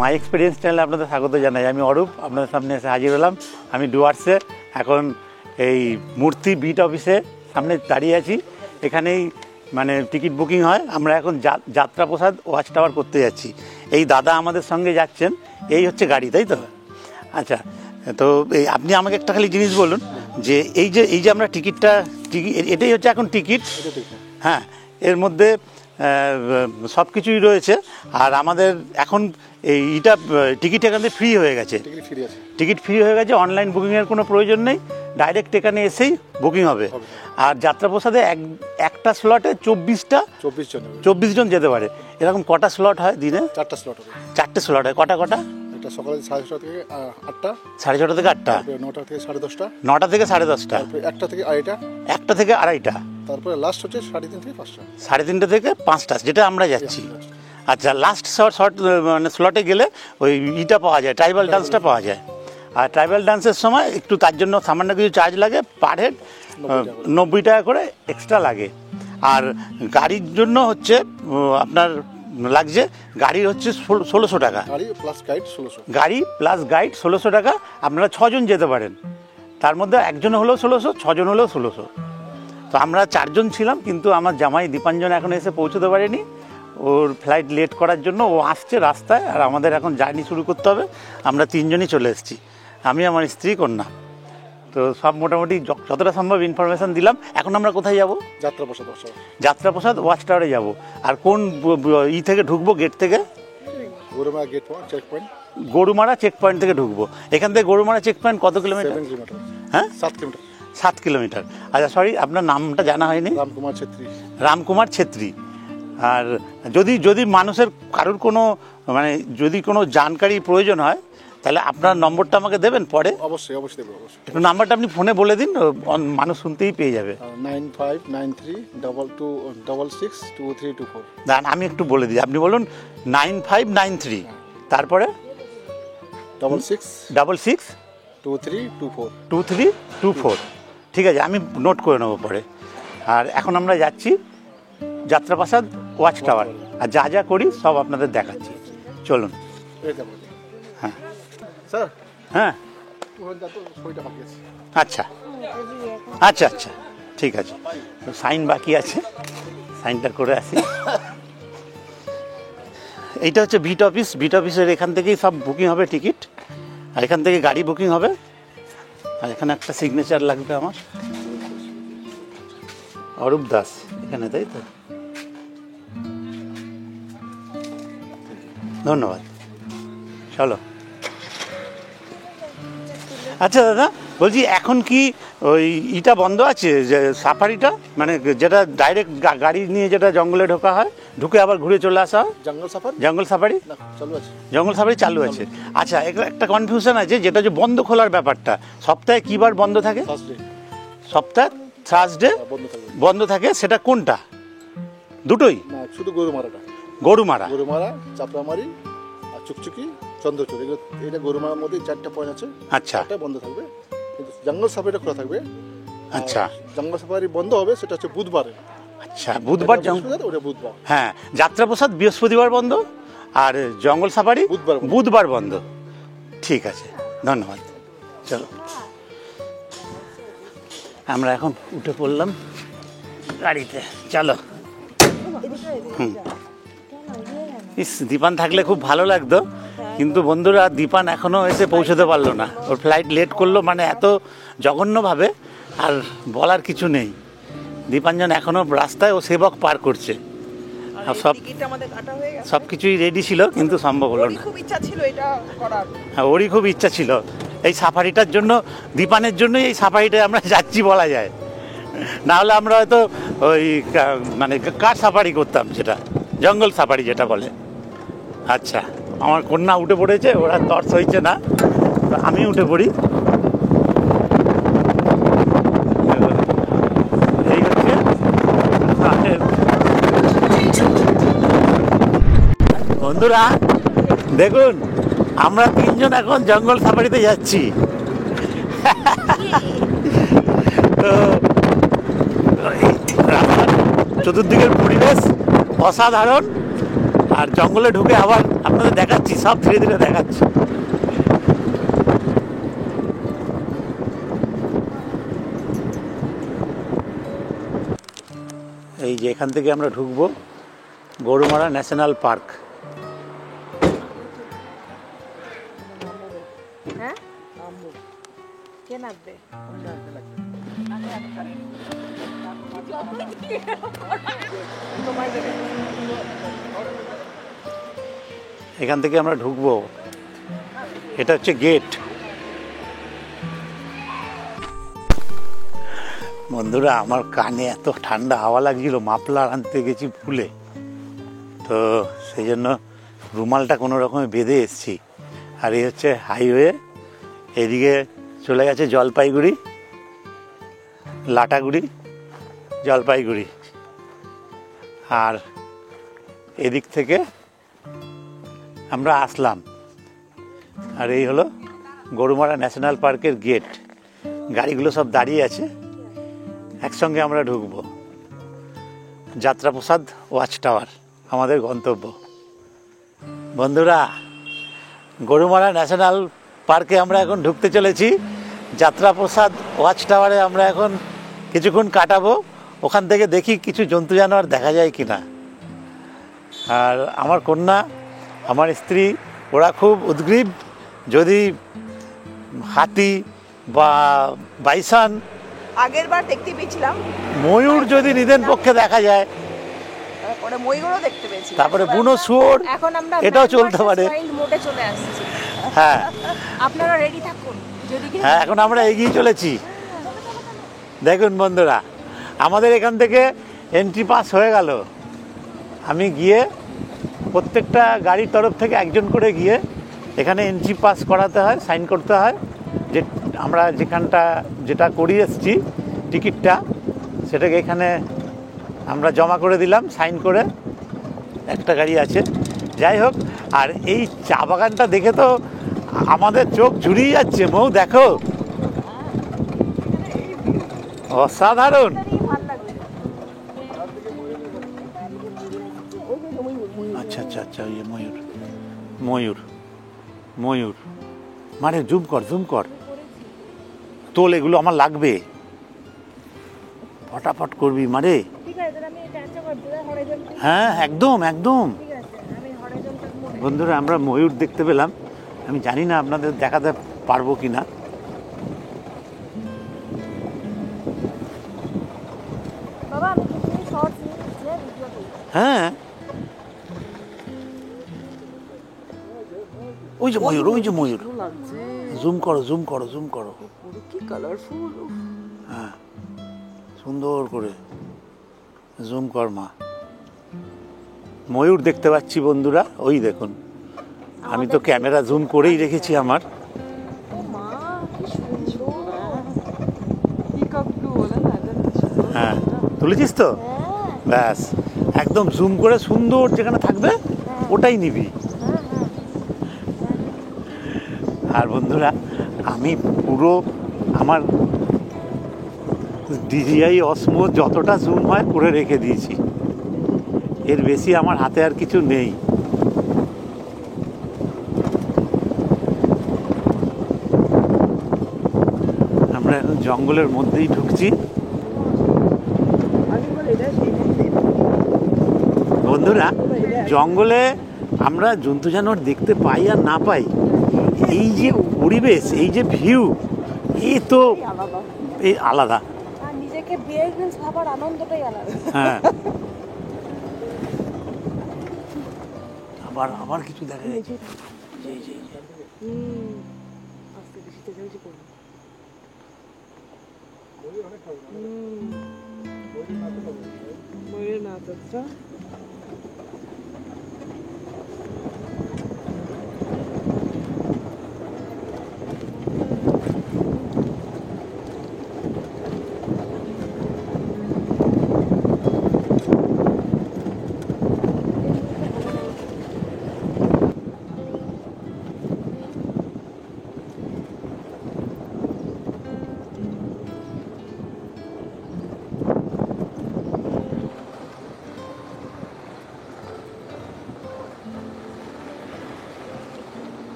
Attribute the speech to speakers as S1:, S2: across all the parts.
S1: মাই experience চ্যানেলে আপনাদের স্বাগত জানাই। আমি অরূপ, আপনাদের সামনে এসে হাজির হলাম। আমি ডুয়ার্সে এখন এই মূর্তি বিট অফিসে সামনে দাঁড়িয়ে আছি। এখানেই মানে টিকিট বুকিং হয়। আমরা এখন যাত্রাপ্রসাদ ওয়াচ টাওয়ার করতে যাচ্ছি। এই দাদা আমাদের সঙ্গে যাচ্ছেন। এই হচ্ছে গাড়ি, তাই তো? আচ্ছা, তো এই আপনি আমাকে একটা খালি জিনিস বলুন যে এই যে আমরা টিকিট এটাই হচ্ছে এখন টিকিট। হ্যাঁ, এর মধ্যে সব কিছুই রয়েছে। আর আমাদের এখন এইটা টিকিট এখান থেকে ফ্রি হয়ে গেছে। টিকিট ফ্রি হয়ে গেছে, অনলাইন বুকিংয়ের কোনো প্রয়োজন নেই, ডাইরেক্ট এখানে এসেই বুকিং হবে। আর যাত্রাপ্রসাদে একটা স্লটে 24 জন যেতে পারে। এরকম কটা স্লট হয় দিনে? 4টে স্লট হয়। কটা?
S2: সকালে 6:30 থেকে 8টা,
S1: 6:30 থেকে 8টা,
S2: 9টা থেকে 10:30,
S1: 9টা থেকে 10:30,
S2: 1টা থেকে 2:30,
S1: 1টা থেকে 2:30,
S2: তারপরে লাস্ট হচ্ছে 3:30 থেকে 5টা,
S1: 3:30 থেকে 5টা, যেটা আমরা যাচ্ছি। আচ্ছা, লাস্ট শর্ট মানে স্লটে গেলে ওই ইটা পাওয়া যায়, ট্রাইবাল ডান্সটা পাওয়া যায়। আর ট্রাইবাল ডান্সের সময় একটু তার জন্য সামান্য কিছু চার্জ লাগে, পার হেড 90 টাকা করে এক্সট্রা লাগে। আর গাড়ির জন্য হচ্ছে আপনার লাগছে, গাড়ির হচ্ছে 1600 টাকা, গাড়ি প্লাস গাইড 1600 টাকা। আপনারা 6 জন যেতে পারেন, তার মধ্যে একজন হলেও 1600, 6 জন হলেও 1600। তো আমরা 4 জন ছিলাম, কিন্তু আমার জামাই দীপাঞ্জন এখন এসে পৌঁছতে পারেনি। ওর ফ্লাইট লেট করার জন্য ও আসছে রাস্তায়, আর আমাদের এখন জার্নি শুরু করতে হবে। আমরা 3 জনই চলে এসেছি, আমি, আমার স্ত্রী, কন্যা। তো সব মোটামুটি যতটা সম্ভব ইনফরমেশন দিলাম। এখন আমরা কোথায় যাব? যাত্রাপ্রসাদ ওয়াচ টাওয়ারে যাব। আর কোন থেকে ঢুকবো? গেট থেকে? গরুমারা চেক পয়েন্ট থেকে ঢুকবো। এখান থেকে গরুমারা চেক পয়েন্ট কত কিলোমিটার? হ্যাঁ, 7 কিলোমিটার। আচ্ছা, সরি, আপনার নামটা জানা হয়নি। রামকুমার ছেত্রী। আর যদি মানুষের কারোর কোনো মানে যদি কোনো জানকারি প্রয়োজন হয়, তাহলে আপনার নম্বরটা আমাকে দেবেন পরে?
S2: অবশ্যই দেবো।
S1: একটু নাম্বারটা আপনি ফোনে বলে দিন, মানুষ শুনতেই পেয়ে যাবে।
S2: 9593662324।
S1: দাঁড়ান, আমি একটু বলে দিই, আপনি বলুন 9593, তারপরে
S2: 662324।
S1: ঠিক আছে, আমি নোট করে নেবো পরে। আর এখন আমরা যাচ্ছি যাত্রাপ্রসাদ ওয়াচ টাওয়ার, আর যা যা করি সব আপনাদের দেখাচ্ছি। চলুন। হ্যাঁ
S2: স্যার।
S1: হ্যাঁ, আচ্ছা, ঠিক আছে। সাইন বাকি আছে, সাইনটা করে আসি। এইটা হচ্ছে বিট অফিস। বিট অফিসের এখান থেকেই সব বুকিং হবে টিকিট, আর এখান থেকে গাড়ি বুকিং হবে। আর এখানে একটা সিগনেচার লাগবে আমার, অরূপ দাস এখানে, তাই তো? ধন্যবাদ। চলো। আচ্ছা দাদা, বলছি এখন কি ওই ইটা বন্ধ আছে, যে সাফারিটা, মানে যেটা ডাইরেক্ট গাড়ি নিয়ে যেটা জঙ্গলে ঢোকা হয়, ঢুকে আবার ঘুরে চলে আসা হয়? জঙ্গল সাফারি চালু আছে। আচ্ছা, একটা কনফিউশন আছে, যেটা যে বন্ধ খোলার ব্যাপারটা, সপ্তাহে কি বার বন্ধ থাকে? সপ্তাহে থার্সডে বন্ধ থাকে। সেটা কোনটা? দুটোই?
S2: শুধু গরুমারা, চাপড়ামারি আর চুকচুকি, চন্দ্রচূড়, এটা গরুমারার মধ্যে 4টা পয়েন্ট আছে।
S1: আচ্ছা,
S2: বন্ধ থাকবে, কিন্তু জঙ্গল সাফারিটা খোলা থাকবে।
S1: আচ্ছা,
S2: জঙ্গল সাফারি বন্ধ হবে, সেটা হচ্ছে বুধবারে।
S1: আচ্ছা, বুধবার। হ্যাঁ, যাত্রাপ্রসাদ বৃহস্পতিবার বন্ধ, আর জঙ্গল সাফারি বুধবার বন্ধ। ঠিক আছে, ধন্যবাদ। চলো, আমরা এখন উঠে পড়লাম গাড়িতে। চলো। দীপান থাকলে খুব ভালো লাগতো, কিন্তু বন্ধুরা দীপান এখনো এসে পৌঁছতে পারলো না। ওর ফ্লাইট লেট করলো, মানে এত জঘন্যভাবে, আর বলার কিছু নেই। দীপাঞ্জন এখনো রাস্তায়, ও সেবক পার করছে। সব কিছুই রেডি ছিল, কিন্তু সম্ভব হলো না। হ্যাঁ, ওরই খুব ইচ্ছা ছিল এই সাফারিটার জন্য, দীপানের জন্যই এই সাফারিটায় আমরা যাচ্ছি বলা যায়। না হলে আমরা হয়তো ওই মানে কার সাফারি করতাম, যেটা জঙ্গল সাফারি যেটা বলে। আচ্ছা, আমার কন্যা উঠে পড়েছে, ওরা তর্স হয়েছে না, আমি উঠে পড়ি। এই হচ্ছে বন্ধুরা, দেখুন আমরা 3 জন এখন জঙ্গল সাফারিতে যাচ্ছি। তো চতুর্দিকের পরিবেশ অসাধারণ, আর জঙ্গলে ঢুকে আবার আপনাদের দেখাচ্ছি, সব ধীরে ধীরে দেখাচ্ছি। এই যে এখান থেকে আমরা ঢুকবো গরুমারা ন্যাশনাল পার্ক।
S3: হ্যাঁ কে নাচবে?
S1: এখান থেকে আমরা ঢুকবো, এটা হচ্ছে গেট। বন্ধুরা, আমার কানে এত ঠান্ডা হাওয়া লাগছিল, মাফলার আনতে গেছি ভুলে, তো সেই জন্য রুমালটা কোনো রকমে বেঁধে এসেছি। আর এই হচ্ছে হাইওয়ে, এদিকে চলে গেছে জলপাইগুড়ি, লাটাগুড়ি, জলপাইগুড়ি। আর এদিক থেকে আমরা আসলাম। আর এই হলো গরুমারা ন্যাশনাল পার্কের গেট। গাড়িগুলো সব দাঁড়িয়ে আছে, একসঙ্গে আমরা ঢুকবো। যাত্রাপ্রসাদ ওয়াচ টাওয়ার আমাদের গন্তব্য। বন্ধুরা, গরুমারা ন্যাশনাল পার্কে আমরা এখন ঢুকতে চলেছি। যাত্রাপ্রসাদ ওয়াচ টাওয়ারে আমরা এখন কিছুক্ষণ কাটাবো। ওখান থেকে দেখি কিছু জন্তু জানোয়ার দেখা যায় কিনা। আর আমার কন্যা, আমার স্ত্রী, ওরা খুব উদ্গ্রীব, যদি হাতি বা বাইসান,
S3: আগের বার দেখতে পেয়েছিলাম,
S1: ময়ূর যদি নিদেন পক্ষে দেখা যায়,
S3: তারপরে ময়ূরও দেখতে পেয়েছি,
S1: তারপরে বুনো শুয়োর,
S3: এখন আমরা
S1: এটাও চলতে পারে।
S3: মোটে চলে আসছি।
S1: হ্যাঁ
S3: আপনারা রেডি থাকুন, যদি
S1: হ্যাঁ, এখন আমরা এগিয়ে চলেছি। দেখুন বন্ধুরা, আমাদের এখান থেকে এন্ট্রি পাস হয়ে গেল। আমি গিয়ে প্রত্যেকটা গাড়ির তরফ থেকে একজন করে গিয়ে এখানে এন্ট্রি পাস করাতে হয়, সাইন করতে হয়। যে আমরা যেটা করিয়ে এসেছি টিকিটটা, সেটাকে এখানে আমরা জমা করে দিলাম, সাইন করে। একটা গাড়ি আছে, যাই হোক। আর এই চা বাগানটা দেখে তো আমাদের চোখ জুড়িয়ে যাচ্ছে। মৌ দেখো, অসাধারণ। আচ্ছা আচ্ছা আচ্ছা, ইয়ে ময়ূর, ময়ূর, ময়ূর। মানে জুম কর, জুম কর, তোল, এগুলো আমার লাগবে, ফটাফট করবি মানে। হ্যাঁ, একদম একদম। বন্ধুরা, আমরা ময়ূর দেখতে পেলাম। আমি জানি না আপনাদের দেখাতে পারবো কি না। হ্যাঁ, ওই যে ময়ূর, ওই যে ময়ূর। জুম করো, জুম করো, জুম করো।
S3: কি কালারফুল!
S1: হ্যাঁ, সুন্দর করে জুম কর মা। ময়ূর দেখতে পাচ্ছি বন্ধুরা, ওই দেখুন। আমি তো ক্যামেরা জুম করেই রেখেছি আমার। হ্যাঁ, তুলেছিস তো? ব্যাস, একদম জুম করে সুন্দর যেখানে থাকবে ওটাই নিবি। আর বন্ধুরা, আমি পুরো আমার DJI Osmo যতটা জুম হয় করে রেখে দিয়েছি, এর বেশি আমার হাতে আর কিছু নেই। আমরা এখন জঙ্গলের মধ্যেই ঢুকছি। বন্ধুরা, জঙ্গলে আমরা জন্তু জানোয়ার দেখতে পাই আর না পাই, এই যে পরিবেশ, এই যে ভিউ, এই তো এই আলাদা।
S3: আর নিজেকে বিয়ার গ্রিলস ভাবার আনন্দটাই আলাদা।
S1: হ্যাঁ, আবার আবার কিছু দেখা যাচ্ছে।
S3: ময়ূরের নাচ হচ্ছে।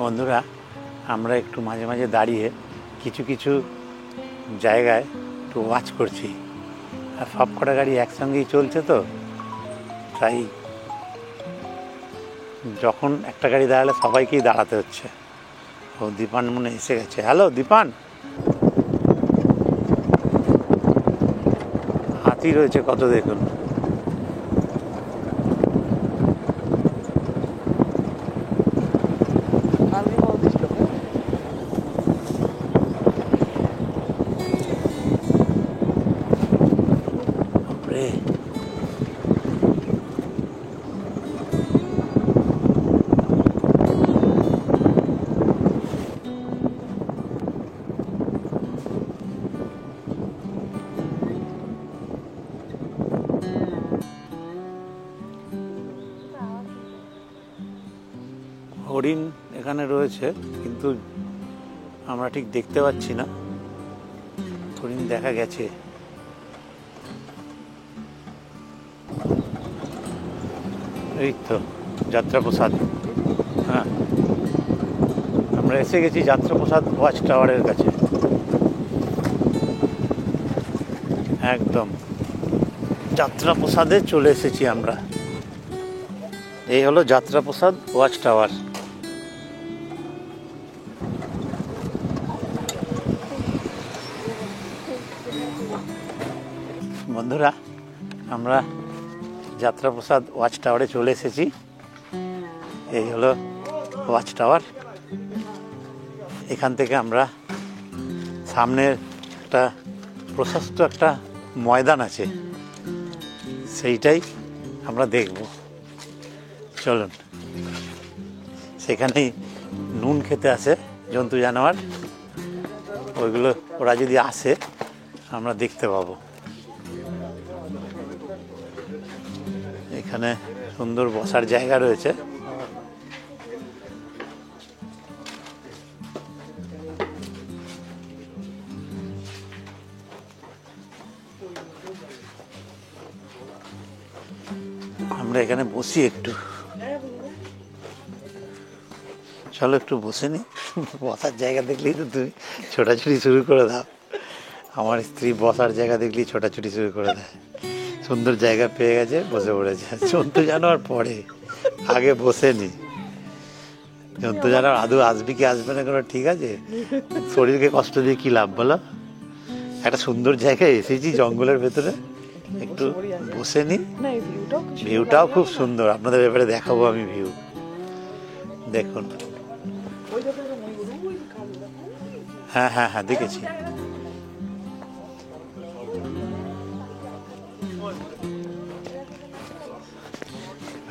S1: বন্ধুরা, আমরা একটু মাঝে মাঝে দাঁড়িয়ে কিছু কিছু জায়গায় একটু ওয়াচ করছি, আর সব কটা গাড়ি একসঙ্গেই চলছে, তো তাই যখন একটা গাড়ি দাঁড়ালে সবাইকেই দাঁড়াতে হচ্ছে। ও দীপান মনে এসে গেছে। হ্যালো দীপান, হাতি রয়েছে কত দেখুন। বাপরে, হরিণ এখানে রয়েছে কিন্তু আমরা ঠিক দেখতে পাচ্ছি না। হরিণ দেখা গেছে। এই তো যাত্রাপ্রসাদ। হ্যাঁ, আমরা এসে গেছি যাত্রাপ্রসাদ ওয়াচ টাওয়ারের কাছে। একদম যাত্রাপ্রসাদে চলে এসেছি আমরা। এই হলো যাত্রাপ্রসাদ ওয়াচ টাওয়ার। বন্ধুরা, আমরা যাত্রাপ্রসাদ ওয়াচ টাওয়ারে চলে এসেছি। এই হলো ওয়াচ টাওয়ার। এখান থেকে আমরা সামনে একটা প্রশস্ত একটা ময়দান আছে, সেইটাই আমরা দেখব। চলুন, সেখানেই নুন খেতে আসে জন্তু জানোয়ার, ওইগুলো ওরা যদি আসে আমরা দেখতে পাবো। এখানে সুন্দর বসার জায়গা রয়েছে। আমরা এখানে বসি একটু। চলো একটু বসে নি। বসার জায়গা দেখলেই তো তুমি ছোটাছুটি শুরু করে দাও। আমার স্ত্রী বসার জায়গা দেখলেই ছোটাছুটি শুরু করে দেয়। সুন্দর জায়গা পেয়ে গেছে, বসে পড়েছে। জন্তু জানোয়ার পরে, আগে বসে নি। জন্তু জানোয়ার আদৌ আসবে কি আসবে না কোনো ঠিক আছে? শরীরকে কষ্ট দিয়ে কি লাভ বলো? একটা সুন্দর জায়গায় এসেছি জঙ্গলের ভেতরে, একটু বসে নি। ভিউটাও খুব সুন্দর, আপনাদের এবারে দেখাবো আমি ভিউ। দেখুন, হ্যাঁ হ্যাঁ হ্যাঁ দেখেছি।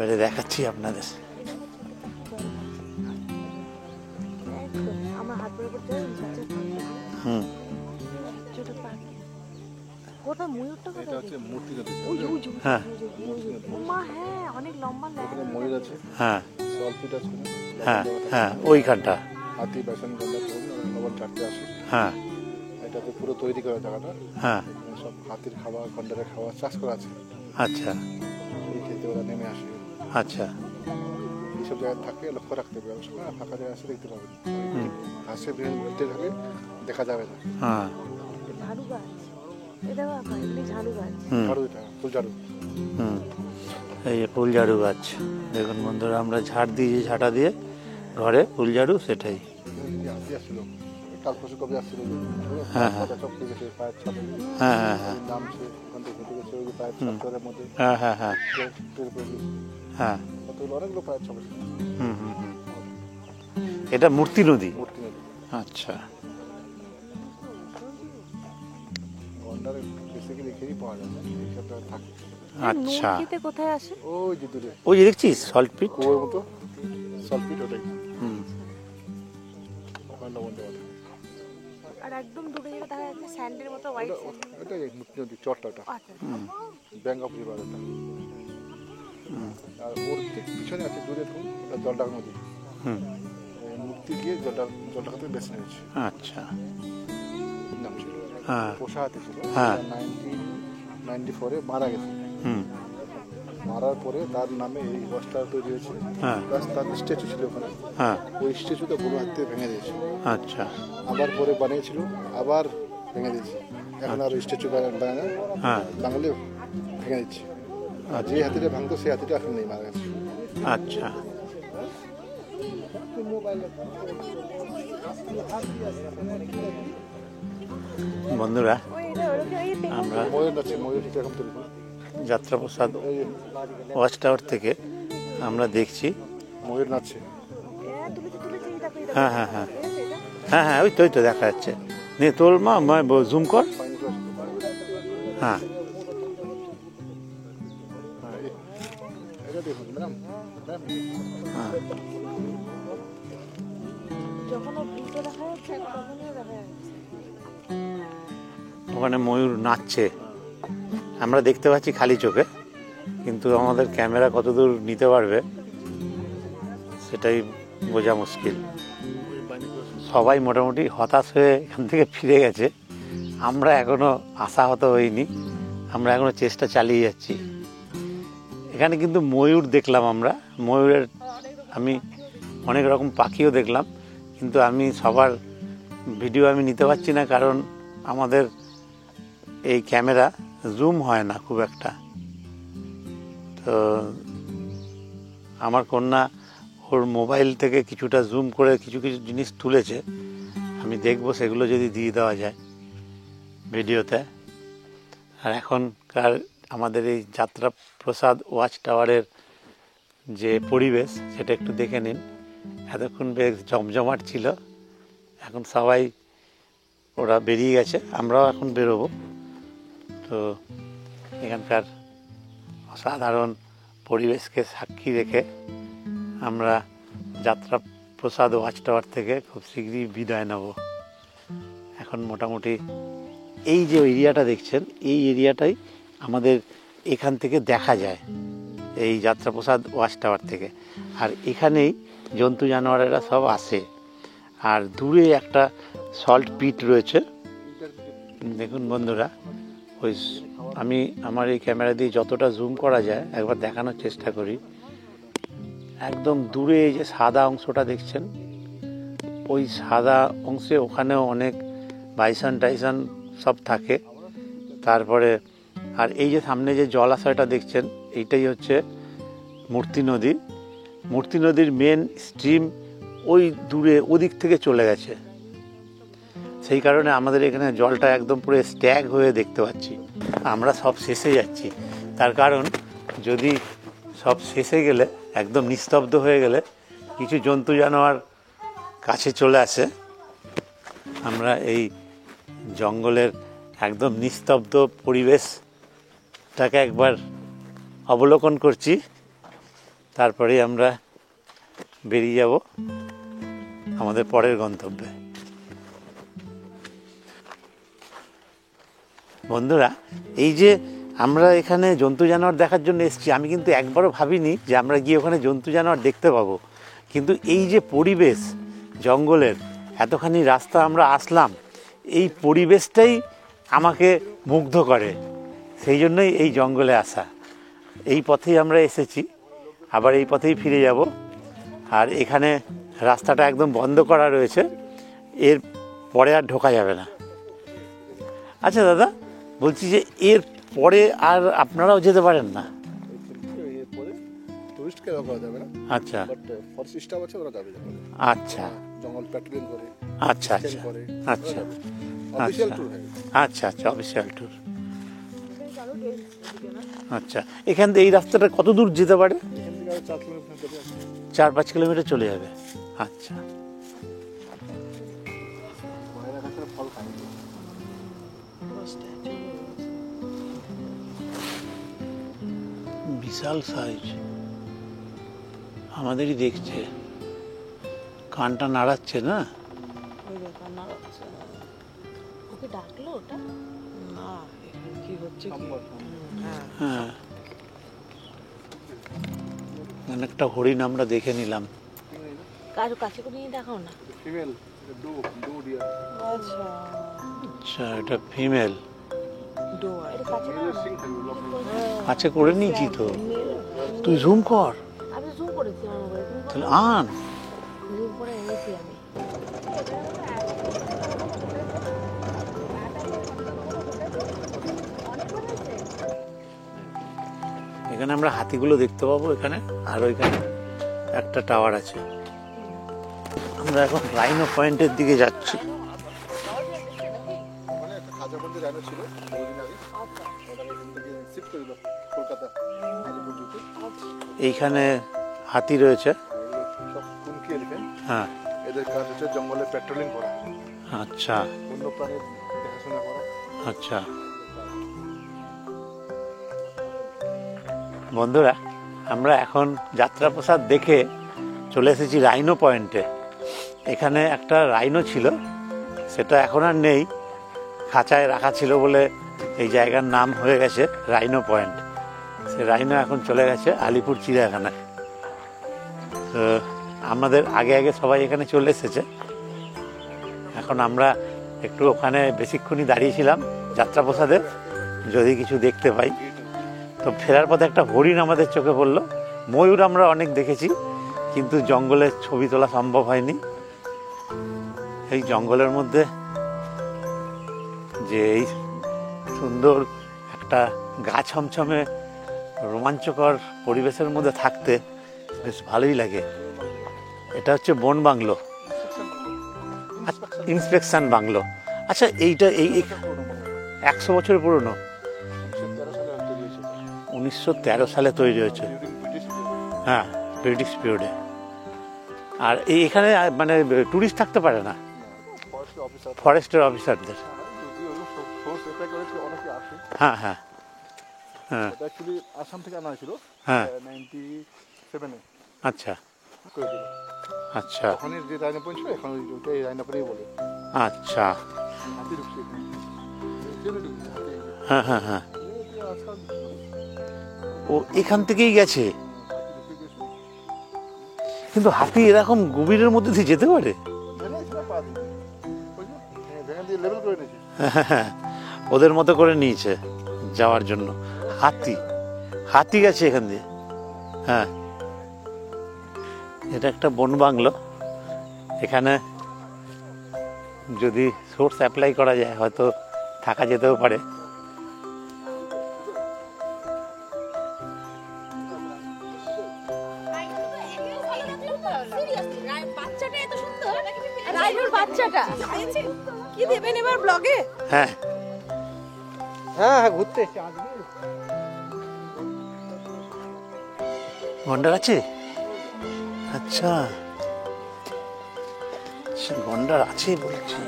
S1: এবারে দেখাচ্ছি আপনাদের। হুম, হ্যাঁ
S3: অনেক লম্বা
S2: ময়ূর আছে,
S1: হ্যাঁ
S2: সলপিট আছে,
S1: হ্যাঁ হ্যাঁ ওইখানটা।
S2: হাতি বাসন লবণ চারটে আসে।
S1: হ্যাঁ
S2: এটাকে পুরো তৈরি করা জায়গাটা।
S1: হ্যাঁ,
S2: এখানে সব হাতির খাবার, গন্ডারের খাবার চাষ করা আছে।
S1: আচ্ছা
S2: এই খেতে ওরা নেমে আসে।
S1: আচ্ছা,
S2: এইসব জায়গায় থাকে, লক্ষ্য রাখতে হবে। অবশ্য ফাঁকা জায়গায় আসে দেখতে পাবেন। ঘাসে ভিতরে থাকে, দেখা যাবে না।
S1: হ্যাঁ
S3: ঝাড়ু গাছ, এটা এমনি ঝাড়ু গাছ।
S1: হুম
S2: ঝাড়ু, এটা ফুল ঝাড়ু।
S1: হুম, এই যে ফুল ঝাড়ু গাছ দেখুন বন্ধুরা, আমরা ঝাড় দিয়ে যে ঝাঁটা দিয়ে ঘরে ফুল ঝাড়ু, সেটাই।
S2: হাতি আসছিল কাল পরশু, কবে আসছিল?
S1: হ্যাঁ, হ্যাঁ।
S2: চপকে গেছে পায়ের ছাপে,
S1: হ্যাঁ হ্যাঁ হ্যাঁ
S2: নামছে ওখান থেকে হেঁটে গেছে, ওই যে পায়ের ছাপের মধ্যে
S1: হ্যাঁ হ্যাঁ হ্যাঁ
S2: টের পেয়ে গেছে।
S1: হ্যাঁ,
S2: কতগুলো, অনেকগুলো পায়ের ছাপ আছে।
S1: হুম হুম হুম। এটা মূর্তি নদী।
S2: মূর্তি নদী।
S1: আচ্ছা,
S2: গন্ডারে বেসিক্যালি খেয়েই পাওয়া যায় না, এইসব জায়গায় থাকে।
S1: আচ্ছা।
S3: কোথায় আসে?
S2: ওই যে দূরে
S1: ওই যে দেখছিস সল্টপিট।
S2: কুয়োর মতো সলপিট, ওটাই।
S1: হুম,
S2: ওখানে লবণ দেওয়া থাকে।
S3: আর একদম দূরে যেটা দেখা যাচ্ছে স্যান্ডের মতো হোয়াইট স্যান্ড।
S2: ওটাই মূর্তি নদী, চরটা ওটা,
S3: আচ্ছা
S2: ব্যাঙ্ক অফ রিভার ওটা। আর ওর ঠিক পিছনে আছে দূরে দেখুন, ওটা জলডাক নদী।
S1: হুম,
S2: এই মূর্তি দিয়ে জলডাক থেকে বেছে নিয়েছে।
S1: আচ্ছা,
S2: নাম ছিল,
S1: হ্যাঁ
S2: পোষা হাতি ছিল।
S1: হ্যাঁ।
S2: 1994-এ মারা গেছে।
S1: হুম,
S2: মারার পরে তার নামে এই ওয়াচ টাওয়ার তৈরি হয়েছে।
S1: হ্যাঁ
S2: প্লাস তার স্ট্যাচু ছিল ওখানে,
S1: হ্যাঁ
S2: ওই স্ট্যাচুটা গরু হাত থেকে ভেঙে দিয়েছে।
S1: আচ্ছা
S2: আবার পরে বানিয়েছিল, আবার ভেঙে দিয়েছে। এখন আর স্ট্যাচু বানায় না,
S1: হ্যাঁ
S2: বাঙালি ভেঙে দিচ্ছে। আর যে হাতিটা ভাঙতো সেই হাতিটা এখন নেই, মারা গেছে।
S1: আচ্ছা বন্ধুরা,
S3: ওই এটা ওরকম এই দেখুন
S1: আমরা
S2: ময়ূর নাচছে, ময়ূর ঠিক এখন তৈরি করে।
S1: যাত্রাপ্রসাদ
S2: এই
S1: ওয়াচ টাওয়ার থেকে আমরা দেখছি।
S2: ময়ূর নাচছে।
S3: তুলেছি এই দেখো
S1: হ্যাঁ হ্যাঁ হ্যাঁ
S3: এটা
S1: হ্যাঁ হ্যাঁ ওই তো দেখা যাচ্ছে। নে তোল মা, জুম কর। হ্যাঁ
S2: এটা দেখুন ম্যাডাম,
S1: হ্যাঁ
S3: যখন ও ভিডিও দেখা যাচ্ছে তখনই দেখা যাচ্ছে।
S1: ওখানে ময়ূর নাচছে, আমরা দেখতে পাচ্ছি খালি চোখে, কিন্তু আমাদের ক্যামেরা কতদূর নিতে পারবে সেটাই বোঝা মুশকিল। সবাই মোটামুটি হতাশ হয়ে এখান থেকে ফিরে গেছে, আমরা এখনো আশাহত হইনি, আমরা এখনো চেষ্টা চালিয়ে যাচ্ছি। এখানে কিন্তু ময়ূর দেখলাম আমরা, ময়ূরের আমি অনেক রকম পাখিও দেখলাম, কিন্তু আমি সবার ভিডিও আমি নিতে পারছি না, কারণ আমাদের এই ক্যামেরা জুম হয় না খুব একটা। তো আমার কন্যা ওর মোবাইল থেকে কিছুটা জুম করে কিছু কিছু জিনিস তুলেছে, আমি দেখবো সেগুলো যদি দিয়ে দেওয়া যায় ভিডিওতে। আর এখনকার আমাদের এই যাত্রাপ্রসাদ ওয়াচ টাওয়ারের যে পরিবেশ সেটা একটু দেখে নিন। এতক্ষণ বেশ জমজমাট ছিল, এখন সবাই ওরা বেরিয়ে গেছে, আমরাও এখন বেরোবো। তো এখানকার অসাধারণ পরিবেশকে সাক্ষী রেখে আমরা যাত্রাপ্রসাদ ওয়াচ টাওয়ার থেকে খুব শীঘ্রই বিদায় নেব। এখন মোটামুটি এই যে এরিয়াটা দেখছেন, এই এরিয়াটাই আমাদের এখান থেকে দেখা যায়, এই যাত্রাপ্রসাদ ওয়াচ টাওয়ার থেকে। আর এখানেই জন্তু জানোয়ারেরা সব আসে। আর দূরে একটা সল্ট পিট রয়েছে, দেখুন বন্ধুরা। ওই আমি আমার এই ক্যামেরা দিয়ে যতটা জুম করা যায় একবার দেখানোর চেষ্টা করি। একদম দূরে এই যে সাদা অংশটা দেখছেন, ওই সাদা অংশে ওখানেও অনেক বাইসন টাইসন সব থাকে। তারপরে আর এই যে সামনে যে জলাশয়টা দেখছেন, এইটাই হচ্ছে মূর্তি নদী। মূর্তি নদীর মেন স্ট্রিম ওই দূরে ওদিক থেকে চলে গেছে, সেই কারণে আমাদের এখানে জলটা একদম পুরো স্ট্যাগ হয়ে দেখতে পাচ্ছি। আমরা সব শেষে যাচ্ছি, তার কারণ যদি সব শেষে গেলে, একদম নিস্তব্ধ হয়ে গেলে, কিছু জন্তু জানোয়ার কাছে চলে আসে। আমরা এই জঙ্গলের একদম নিস্তব্ধ পরিবেশটাকে একবার অবলোকন করছি, তারপরেই আমরা বেরিয়ে যাব আমাদের পরের গন্তব্যে। বন্ধুরা, এই যে আমরা এখানে জন্তু জানোয়ার দেখার জন্য এসেছি, আমি কিন্তু একবারও ভাবিনি যে আমরা গিয়ে ওখানে জন্তু জানোয়ার দেখতে পাবো। কিন্তু এই যে পরিবেশ জঙ্গলের, এতখানি রাস্তা আমরা আসলাম, এই পরিবেশটাই আমাকে মুগ্ধ করে, সেই জন্যই এই জঙ্গলে আসা। এই পথেই আমরা এসেছি, আবার এই পথেই ফিরে যাব। আর এখানে রাস্তাটা একদম বন্ধ করা রয়েছে, এর পরে আর ঢোকা যাবে না। আচ্ছা দাদা, বলছি যে এর পরে আর আপনারাও যেতে পারেন না?
S2: এরপরে টুরিস্টকে রাখা যাবে না,
S1: আচ্ছা
S2: বাট ফরেস্ট স্টাফ আছে, ওরা যাবে।
S1: আচ্ছা
S2: জঙ্গল প্যাট্রোলিং করে,
S1: আচ্ছা আচ্ছা
S2: করে,
S1: আচ্ছা
S2: অফিসিয়াল ট্যুর হয়।
S1: আচ্ছা আচ্ছা অফিসিয়াল ট্যুর। আচ্ছা, এখান থেকে এই রাস্তাটা কত দূর যেতে পারে?
S2: এখান থেকে আরো 4 কিলোমিটার যাবে।
S1: 4-5 কিলোমিটার চলে যাবে। আচ্ছা,
S2: বাইরে গাছের ফল খায়।
S1: বিশাল সাইজ, আমাদেরই দেখছে, কানটা নাড়াচ্ছে না?
S4: ওই ব্যাপার না
S3: ওকে ডাকলো ওটা?
S4: না কি হচ্ছে কি হ্যাঁ
S1: হ্যাঁ, অনেকটা হরিণ আমরা দেখে নিলাম।
S3: কারো কাছে করে নিয়ে দেখাও না।
S2: ফিমেল, ডু ডিয়ার।
S4: আচ্ছা
S1: আচ্ছা, এটা ফিমেল।
S4: ডোয়া
S3: এটা কাছে না
S1: আচ্ছা করে নিয়েছি তো, তুই জুম কর,
S3: আমি জুম করেছি আমার মোবাইলে তুমি
S1: তাহলে আন।
S3: জুম করে এনেছি আমি
S1: এখানে আমরা হাতিগুলো দেখতে পাবো এখানে, আর ওইখানে একটা টাওয়ার আছে। আমরা এখন রাইনো পয়েন্টের দিকে যাচ্ছি।
S2: মানে একটা খাজাবন্দি রাইনো ছিল বহুদিন আগে, ওটাকে এখান থেকে শিফট করে দিল কলকাতা খাজাপুর দিকে।
S1: এইখানে হাতি রয়েছে।
S2: এগুলো সব কুনকি এলিফ্যান্ট,
S1: হ্যাঁ,
S2: এদের কাজ হচ্ছে জঙ্গলে পেট্রোলিং করা,
S1: আচ্ছা
S2: বন্য প্রাণীর দেখাশোনা করা।
S1: আচ্ছা। বন্ধুরা, আমরা এখন যাত্রাপ্রসাদ দেখে চলে এসেছি রাইনো পয়েন্টে। এখানে একটা রাইনো ছিল, সেটা এখন আর নেই, খাঁচায় রাখা ছিল বলে এই জায়গার নাম হয়ে গেছে রাইনো পয়েন্ট। সে রাইনো এখন চলে গেছে আলিপুর চিড়িয়াখানায়। তো আমাদের আগে আগে সবাই এখানে চলে এসেছে। এখন আমরা একটু ওখানে বেশিক্ষণই দাঁড়িয়েছিলাম যাত্রাপ্রসাদে, যদি কিছু দেখতে পাই। তো ফেরার পথে একটা হরিণ আমাদের চোখে পড়লো। ময়ূর আমরা অনেক দেখেছি, কিন্তু জঙ্গলের ছবি তোলা সম্ভব হয়নি। এই জঙ্গলের মধ্যে যে এই সুন্দর একটা গা ছমছমে রোমাঞ্চকর পরিবেশের মধ্যে থাকতে বেশ ভালোই লাগে। এটা হচ্ছে বন বাংলো, ইন্সপেকশন বাংলো। আচ্ছা, এইটা এই 100 বছরের পুরনো, 1913 সালে তৈরি হয়েছে। হ্যাঁ, ব্রিটিশ পিরিয়ডে। আর এখানে মানে টুরিস্ট থাকতে পারে না, ফরেস্টের অফিসারদের।
S2: অনেকে আসে।
S1: হ্যাঁ হ্যাঁ হ্যাঁ
S2: এটা অ্যাকচুয়ালি আসাম থেকে আনা হয়েছিল
S1: হ্যাঁ
S2: 97-এ
S1: আচ্ছা
S2: করে দিল।
S1: আচ্ছা
S2: ওখানে যে রাইনো পয়েন্ট ছিল, এখন ওইটা এই রাইনো পয়েন্টই বলে।
S1: আচ্ছা।
S2: হাতি ঢুকছে এখানে।
S1: হ্যাঁ হ্যাঁ হ্যাঁ, ও এখান থেকেই গেছে। কিন্তু হাতি এরকম গভীরের মধ্যে দিয়ে যেতে পারে?
S2: লেভেল করে নিয়েছে।
S1: ওদের মতো করে নিয়েছে যাওয়ার জন্য। হাতি গেছে এখান দিয়ে। হ্যাঁ, এটা একটা বন বাংলো। এখানে যদি সোর্স অ্যাপ্লাই করা যায় হয়তো থাকা যেতেও পারে।
S3: বাচ্চাটা কি দেবেন এবার ব্লগে?
S1: হ্যাঁ
S5: হ্যাঁ হ্যাঁ, ঘুরতে এসেছি আজকে।
S1: গন্ডার আছে? আচ্ছা, গন্ডার আছে বলছি।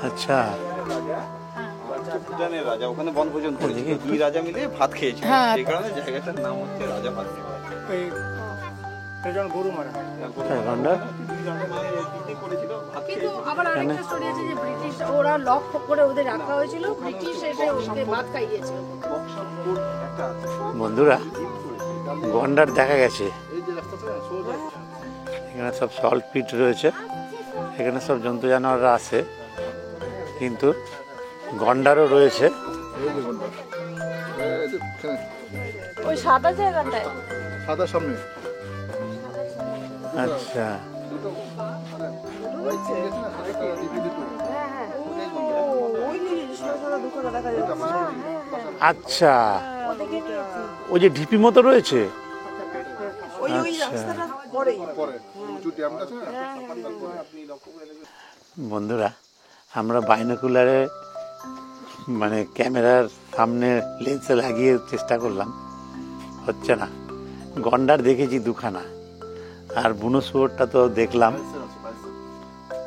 S1: আচ্ছা,
S5: ভুটানের রাজা ওখানে বনভোজন করেছে, দুই রাজা মিলে ভাত খেয়েছে, সেই কারণে জায়গাটার নাম হচ্ছে রাজা ভাত।
S1: গন্ডার
S3: কিন্তু আবার আরেকটা স্টোরি আছে যে ব্রিটিশ ওরা লক করে ওদের রাখা হয়েছিল, ব্রিটিশ এসে ওকে ভাত খাইয়েছিল।
S1: বন্ধুরা, গন্ডার দেখা গেছে।
S2: এই যে রাস্তাটা সোজা
S1: এখানে সব সল্ট পিট রয়েছে, এখানে সব জন্তু জানোয়াররা আছে, কিন্তু গন্ডারও রয়েছে।
S2: এই যে গন্ডার, এই যে এখানে
S3: ওই সাদা জায়গাটায়
S2: সাদা সামনে
S1: আচ্ছা
S2: দুটো মানে হোয়াইট সিট আছে না, সাদা কালার ডিপি দুটো।
S3: ওই সোজা দোকানে দেখা যাচ্ছে।
S1: আচ্ছা,
S3: ও দেখে নিয়েছি
S1: ওই যে ঢিপি মতো রয়েছে।
S3: ওই রাস্তাটা পরেই।
S2: পরে উঁচু ড্যামটা আছে না, তারপরে আপনি লক্ষ্য করে দেখবেন।
S1: বন্ধুরা, আমরা বাইনোকুলারে মানে ক্যামেরার সামনে লেন্সে লাগিয়ে চেষ্টা করলাম, হচ্ছে না। গন্ডার দেখেছি দুখানা, আর বুনো শুয়োরটা তো দেখলাম।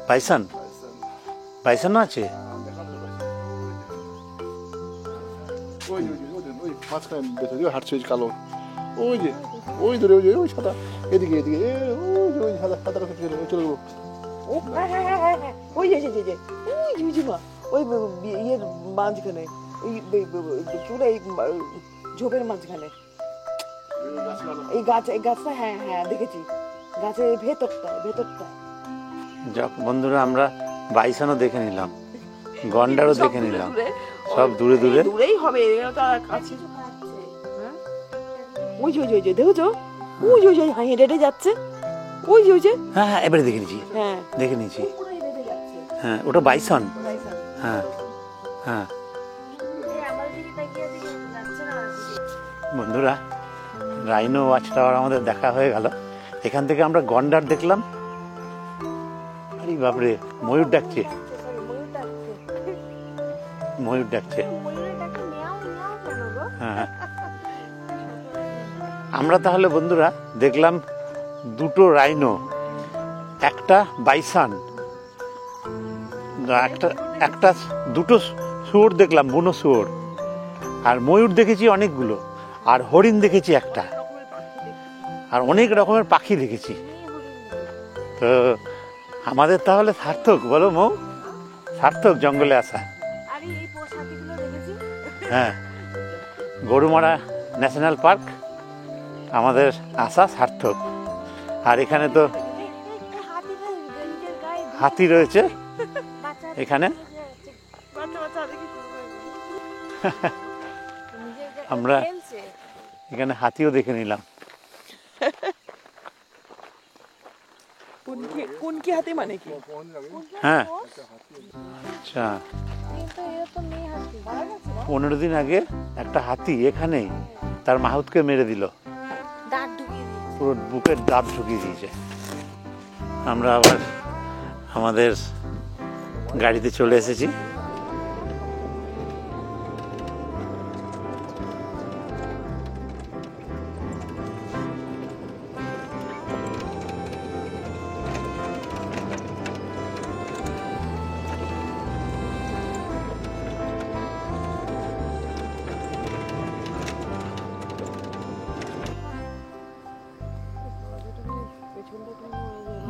S1: বাইসন, বাইসনও আছে।
S2: ওই যে ওই মাঝখানে ভেতরে হাঁটছে ওই কালো, ওই যে ওই ধরে ওই যে ওই সাদা, এদিকে এদিকে ওই যে ওই সাদা সাদা চলে গেলো।
S4: ও হ্যাঁ হ্যাঁ হ্যাঁ হ্যাঁ হ্যাঁ, ওই যে যে যে ওই ঝিমঝিমা ওই ইয়ের মাঝখানে, ওই চুলে এই ঝোপের মাঝখানে এই গাছটা। হ্যাঁ হ্যাঁ দেখেছি, গাছের ভেতরটা।
S1: বন্ধুরা আমরা বাইসনও দেখে নিলাম, গন্ডারও
S4: সব
S1: দেখে
S4: দূরে
S1: নিলাম,
S4: দূরে।
S1: সব দূরে দূরে।
S4: দূরেই হবে, এরা তো আর কাছে। হ্যাঁ? ওই যে ওই যে ওই যে দেখেছো, ওই যে ওই যে হেঁটে হেঁটে যাচ্ছে, ওই যে ওই যে।
S1: হ্যাঁ হ্যাঁ, এবারে দেখে নিয়েছি,
S4: হ্যাঁ
S1: দেখে নিয়েছি।
S4: পুরোই হেঁটে যাচ্ছে।
S1: হ্যাঁ, ওটা বাইসন।
S4: বাইসন।
S1: হ্যাঁ হ্যাঁ।
S3: এই আমার দিকে তাকিয়ে দিকে যাচ্ছে না
S1: বন্ধুরা, রাইনো ওয়াচ টাওয়ার আমাদের দেখা হয়ে গেল। এখান থেকে আমরা গন্ডার দেখলাম। আরে বাপরে, ময়ূর ডাকছে,
S3: ময়ূর ডাকছে
S1: ময়ূর ডাকছে।
S3: ময়ূরের ডাকে মিয়াও মিয়াও কেন গো
S1: হ্যাঁ, আমরা তাহলে বন্ধুরা দেখলাম দুটো রাইনো, একটা বাইসন, একটা একটা দুটো শুয়োর দেখলাম, বুনো শুয়োর, আর ময়ূর দেখেছি অনেকগুলো, আর হরিণ দেখেছি একটা, আর অনেক রকমের পাখি দেখেছি। তো আমাদের তাহলে সার্থক, বলো মৌ, সার্থক জঙ্গলে আসা।
S3: আরে এই পোশাকগুলো দেখেছি
S1: হ্যাঁ, গরুমারা ন্যাশনাল পার্ক আমাদের আসা সার্থক। আর এখানে তো
S3: হাতিটা নিজের গায়ে
S1: হাতি রয়েছে
S3: বাচ্চা
S1: এখানে।
S3: বাচ্চা বাচ্চা দেখি নিজের গায়ে
S1: আমরা
S3: খেলছে
S1: এখানে হাতিও দেখে নিলাম।
S4: কুনকি হাতি মানে কি?
S1: হ্যাঁ, আচ্ছা,
S3: কিন্তু এরা তো মেয়ে হাতি মারা গেছে না
S1: 15 দিন আগে একটা হাতি এখানেই তার মাহুতকে মেরে দিল,
S3: দাঁত ঢুকিয়ে দিয়েছে
S1: পুরো বুকের দাঁত ঢুকিয়ে দিয়েছে। আমরা আবার আমাদের গাড়িতে চলে এসেছি।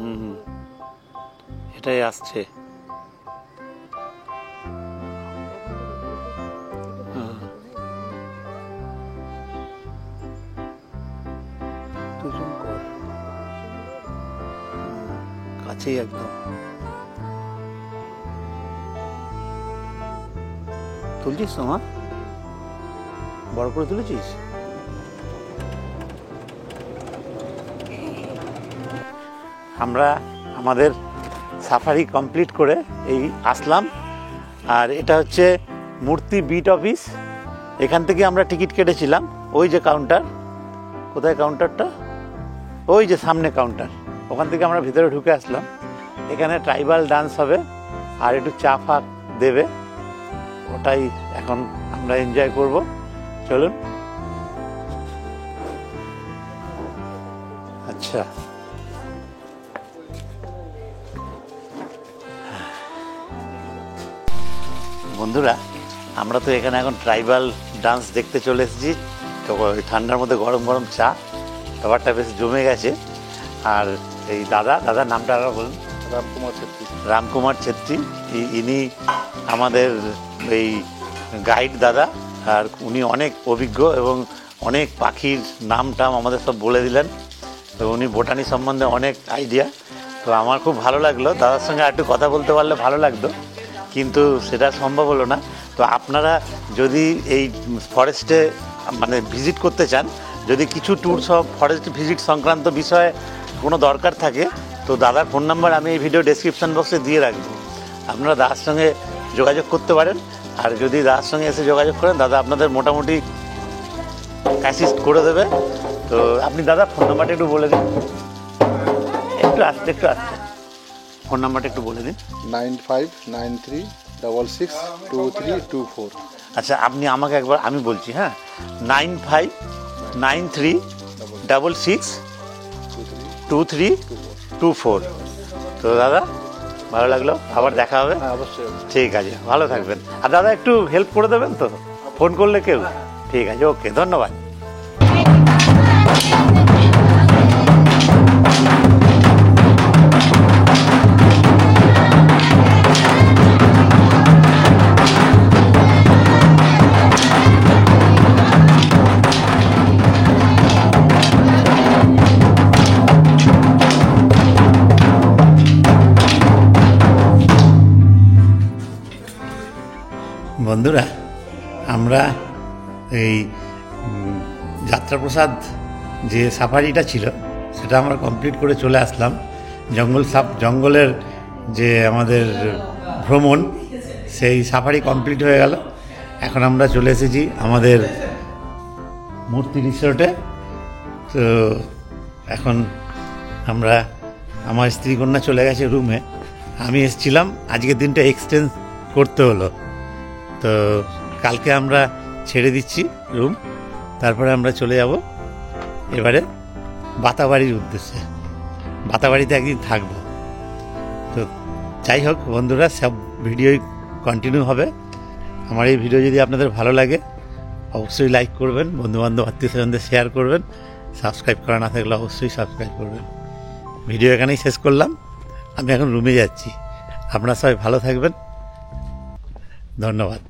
S1: হুম, এটাই আসছে। হুম। দুজন কর। কাছেই একদম। তুলছিস তো মা? বড় করে তুলেছিস? আমরা আমাদের সাফারি কমপ্লিট করে এই আসলাম। আর এটা হচ্ছে মূর্তি বিট অফিস। এখান থেকে আমরা টিকিট কেটেছিলাম। ওই যে কাউন্টার, কোথায় কাউন্টারটা? ওই যে সামনে কাউন্টার, ওখান থেকে আমরা ভিতরে ঢুকে আসলাম। এখানে ট্রাইবাল ডান্স হবে আর একটু চা ফা দেবে, ওটাই এখন আমরা এনজয় করব। চলুন। আচ্ছা, বন্ধুরা আমরা তো এখানে এখন ট্রাইবাল ডান্স দেখতে চলে এসেছি। তো ওই ঠান্ডার মধ্যে গরম গরম চা, ব্যাপারটা বেশ জমে গেছে। আর এই দাদার নামটা আরো বলুন।
S2: রামকুমার ছেত্রী।
S1: রামকুমার ছেত্রী, ইনি আমাদের এই গাইড দাদা। আর উনি অনেক অভিজ্ঞ এবং অনেক পাখির নাম টাম আমাদের সব বলে দিলেন। তো উনি বোটানি সম্বন্ধে অনেক আইডিয়া। তো আমার খুব ভালো লাগলো, দাদার সঙ্গে একটু কথা বলতে পারলে ভালো লাগতো, কিন্তু সেটা সম্ভব হলো না। তো আপনারা যদি এই ফরেস্টে মানে ভিজিট করতে চান, যদি কিছু ট্যুর সব ফরেস্ট ভিজিট সংক্রান্ত বিষয়ে কোনো দরকার থাকে, তো দাদার ফোন নাম্বার আমি এই ভিডিও ডেসক্রিপশন বক্সে দিয়ে রাখবো। আপনারা দাদার সঙ্গে যোগাযোগ করতে পারেন। আর যদি দাদার সঙ্গে এসে যোগাযোগ করেন, দাদা আপনাদের মোটামুটি অ্যাসিস্ট করে দেবে। তো আপনি দাদা ফোন নাম্বারটা একটু বলে দিন। একটু আসতে ফোন নাম্বারটা একটু বলে দিন।
S2: 9593662324।
S1: আচ্ছা, আপনি আমাকে একবার, আমি বলছি, হ্যাঁ, 9593662324। তো দাদা ভালো লাগলো, আবার দেখা হবে।
S2: হ্যাঁ, অবশ্যই।
S1: ঠিক আছে, ভালো থাকবেন। আর দাদা একটু হেল্প করে দেবেন তো, ফোন করলে কেউ? ঠিক আছে, ওকে, ধন্যবাদ। বন্ধুরা, আমরা এই যাত্রাপ্রসাদ যে সাফারিটা ছিল সেটা আমরা কমপ্লিট করে চলে আসলাম। জঙ্গলের যে আমাদের ভ্রমণ, সেই সাফারি কমপ্লিট হয়ে গেল। এখন আমরা চলে এসেছি আমাদের মূর্তি রিসোর্টে। তো এখন আমার স্ত্রী কন্যা চলে গেছে রুমে, আমি এসেছিলাম। আজকের দিনটা এক্সটেন্ড করতে হলো, তো কালকে আমরা ছেড়ে দিচ্ছি রুম। তারপরে আমরা চলে যাব এবারে বাতাবাড়ির উদ্দেশ্যে। বাতাবাড়িতে একদিন থাকবো। তো যাই হোক বন্ধুরা, সব ভিডিওই কন্টিনিউ হবে। আমার এই ভিডিও যদি আপনাদের ভালো লাগে অবশ্যই লাইক করবেন, বন্ধুবান্ধব আত্মীয় স্বজনদের শেয়ার করবেন, সাবস্ক্রাইব করা না থাকলে অবশ্যই সাবস্ক্রাইব করবেন। ভিডিও এখানেই শেষ করলাম, আমি এখন রুমে যাচ্ছি। আপনারা সবাই ভালো থাকবেন, ধন্যবাদ।